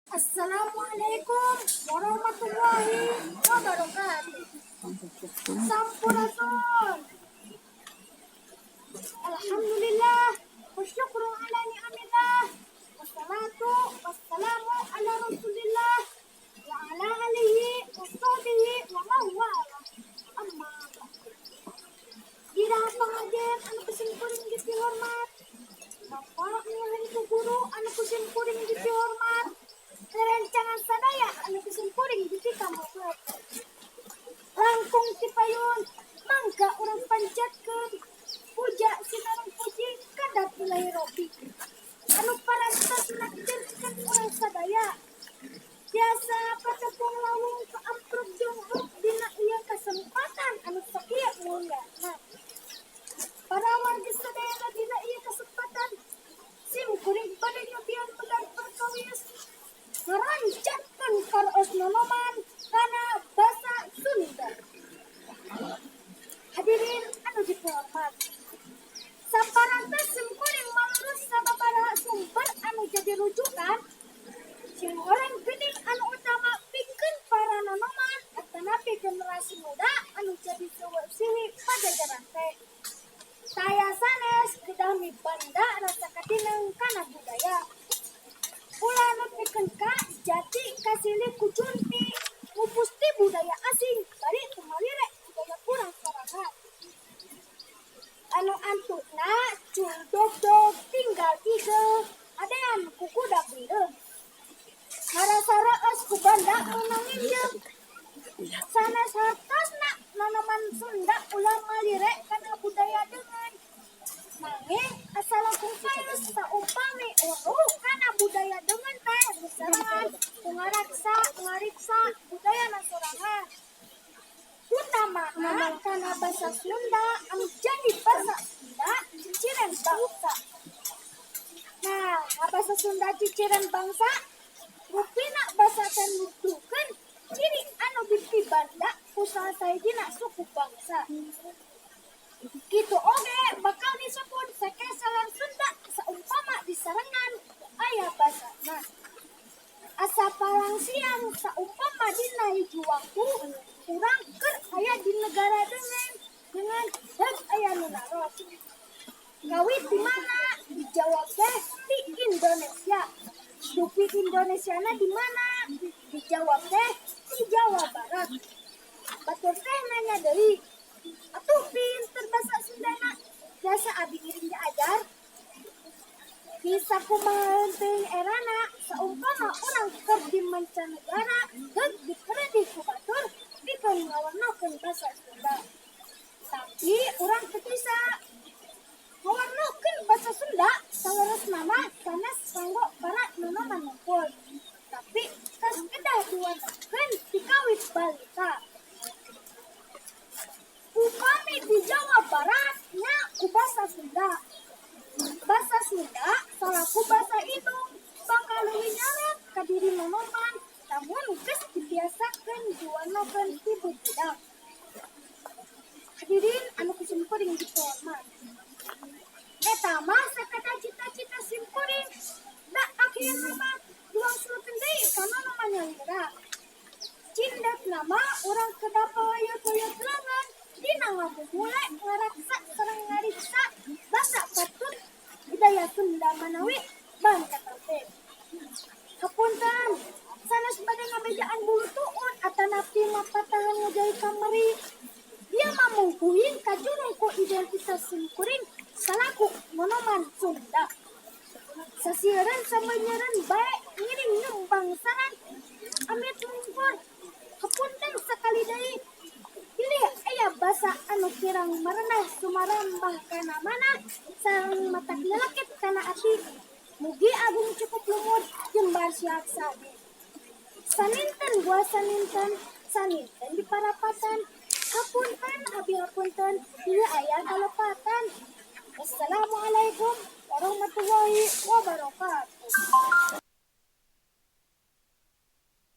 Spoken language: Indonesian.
Assalamualaikum warahmatullahi wabarakatuh. Sampurasun. Alhamdulillah. Wasyukru ala ni'amillah. Wassalatu wassalamu ala rasulillah. Wa ala alihi wassabihi wa mawala. Amma ba'du. Ira pengajian anu kesimpuling gitu hormat. Bapak nihan ku guru anu kesimpuling gitu hormat. Kerencangan sadaya anu kesimpuling gitu kamu buat. Langkung tipayun mangga urang panjatkeun puja sinareng puji kadat ilahi Robi anu parastos nakdirkeun urang sadaya biasa patepung lawung kaampruk junghuk dina ieu kesempatan anu sakieu mulyana. Para warga sadaya dina ieu kesempatan sim kuring bade nyobian begar perkawis ngarancatkeun karaos nonoman kana basa Sunda. Hadirin anu dihormat, saparantos sim kuring malurus sababaraha sumber anu jadi rujukan sing orang geuning anu utama pikeun para nonoman atanapi generasi muda anu jadi seueur-sihi pajajaran teh. Saya sanes kedah mibanda rasa katineng kana budaya. Ulah nepikeun ka jati kasilih ku cunti ngupusti budaya asing bari tumalire budaya kurang sorangan. Anu antukna cundog-dog tinggal ide adean kuku dabireun. Sara-saraeus ku banda anu nginjeng. Sanes hartosna nonoman Sunda ulah malire kana budaya deungeun. Nanging asal langkung saeus saumpami kana budaya deungeun teh diserangan ku ngariksa budayana sorangan. Utamana kana basa Sunda anu jadi basa Sunda ciciren bangsa. Nah, basa Sunda ciciren bangsa rupina basa teh nuduhkeun ciri anu dipibanda ku sasaejina suku bangsa. Kitu oge bakal disebut sakesalan Sunda saumpama disarengan aya basana. Asa palang siang saumpama dina hiji waktu urang keur aya di negara dengan heug aya nu naros. Kawit di mana? Dijawab teh di Indonesia. Dupi Indonesiana di mana? Dijawab teh di Jawa Barat. Batur teh nanya deui, atuh pinter basa Sundana. Biasa abi iring diajar. Bisa kumaha teuing erana saumpama urang keur di mancanegara heug dikeredih ku batur dikeun ngawarnokeun basa Sunda. Tapi urang teu bisa ngawarnokeun basa Sunda saeureusna mah sanes kanggo para nonoman ngumpul. Tapi tos kedah diwarnokeun ti kawit balita. Upami di Jawa Barat nya ku basa Sunda. Basa Sunda salaku basa indung bakal leuwih nyaret ka diri nonoman namun geus dibiasakeun diwarnokeun ti budak. Hadirin anu kusimkuring dihormat. Eta mah sakada cita-cita simkuring da akhirna mah diwangsulukeun deui ka nonoman nyalira. Cindak nama urang kedah payut-payut lengan dina ngabubule ngaraksa sareng ngariksa basa patut budaya Sunda manawi bangka teh. Hapunten sanes bade ngabejaan bulu tuun atanapi mapatahan ngajai kamari. Dia mamungkuhin kajurung ku identitas simkuring salaku nonoman Sunda. Sasieun sameunyeureun bae ngiring nyumbang saran amit lumpur. Hapunten sakali deui pilih aya basa anu kirang marenah sumarambah kana mana sareng matak nyelekit kana ati. Mugi agung cukup lumut jembar siap sadi. Saninten gua saninten di parapatan. Hapunten abi hapunten pilih aya kalepatan. Wassalamualaikum warahmatullahi wabarakatuh.